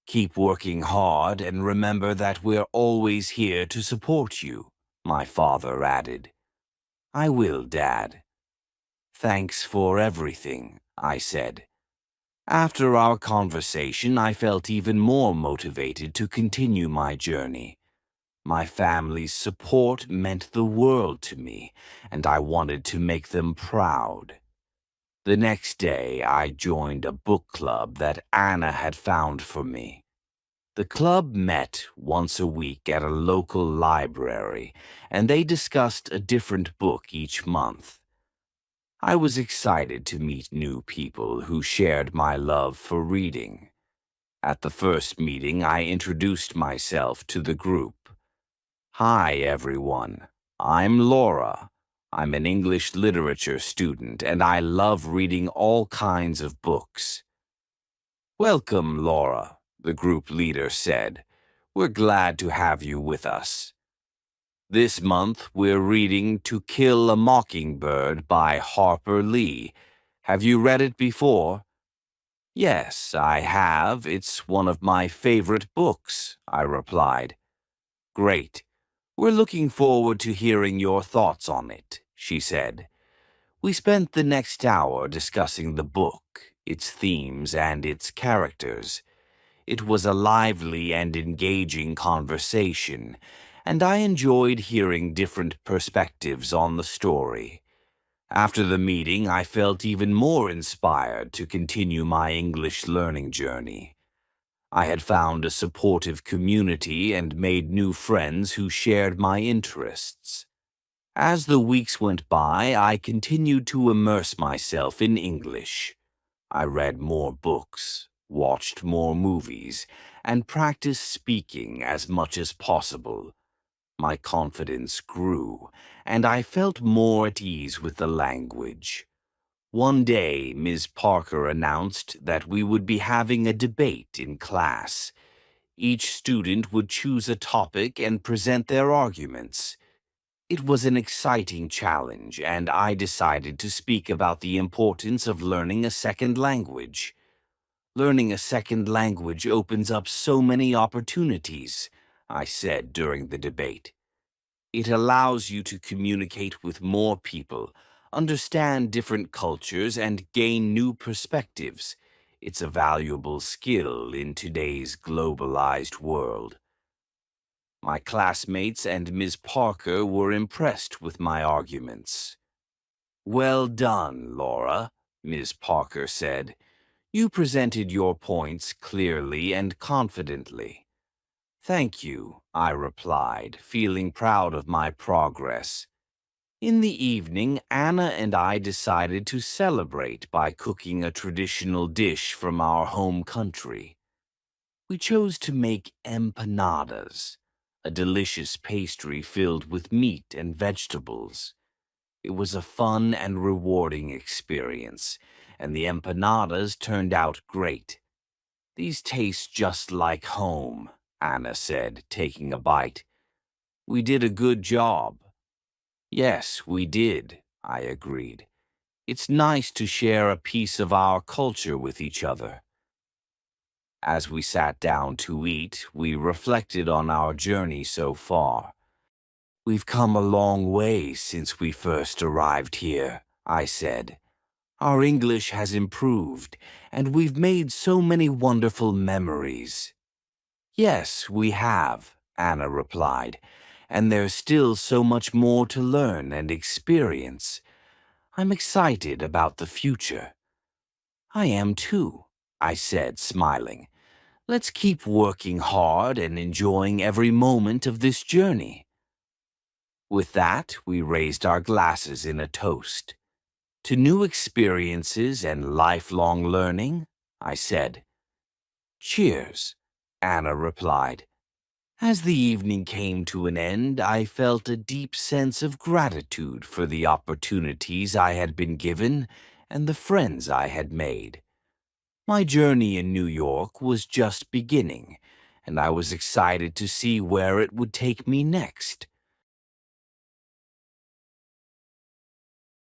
"Keep working hard and remember that we're always here to support you," my father added. "I will, Dad." "Thanks for everything," I said. After our conversation, I felt even more motivated to continue my journey. My family's support meant the world to me, and I wanted to make them proud. The next day, I joined a book club that Anna had found for me. The club met once a week at a local library, and they discussed a different book each month. I was excited to meet new people who shared my love for reading. At the first meeting, I introduced myself to the group. "Hi, everyone. I'm Laura. I'm an English literature student, and I love reading all kinds of books." "Welcome, Laura," the group leader said. "We're glad to have you with us. This month, we're reading To Kill a Mockingbird by Harper Lee. Have you read it before?" "Yes, I have. It's one of my favorite books," I replied. "Great. We're looking forward to hearing your thoughts on it," she said. We spent the next hour discussing the book, its themes, and its characters. It was a lively and engaging conversation, and I enjoyed hearing different perspectives on the story. After the meeting, I felt even more inspired to continue my English learning journey. I had found a supportive community and made new friends who shared my interests. As the weeks went by, I continued to immerse myself in English. I read more books, watched more movies, and practiced speaking as much as possible. My confidence grew, and I felt more at ease with the language. One day, Ms. Parker announced that we would be having a debate in class. Each student would choose a topic and present their arguments. It was an exciting challenge, and I decided to speak about the importance of learning a second language. "Learning a second language opens up so many opportunities," I said during the debate. "It allows you to communicate with more people, understand different cultures, and gain new perspectives. It's a valuable skill in today's globalized world." My classmates and Ms. Parker were impressed with my arguments. "Well done, Laura," Ms. Parker said. "You presented your points clearly and confidently." "Thank you," I replied, feeling proud of my progress. In the evening, Anna and I decided to celebrate by cooking a traditional dish from our home country. We chose to make empanadas, a delicious pastry filled with meat and vegetables. It was a fun and rewarding experience, and the empanadas turned out great. "These taste just like home," Anna said, taking a bite. "We did a good job." "Yes, we did," I agreed. "It's nice to share a piece of our culture with each other." As we sat down to eat, we reflected on our journey so far. "We've come a long way since we first arrived here," I said. "Our English has improved, and we've made so many wonderful memories." "Yes, we have," Anna replied, "and there's still so much more to learn and experience. I'm excited about the future." "I am too," I said, smiling. "Let's keep working hard and enjoying every moment of this journey." With that, we raised our glasses in a toast. "To new experiences and lifelong learning," I said. Cheers, Anna replied. As the evening came to an end, I felt a deep sense of gratitude for the opportunities I had been given and the friends I had made. My journey in New York was just beginning, and I was excited to see where it would take me next.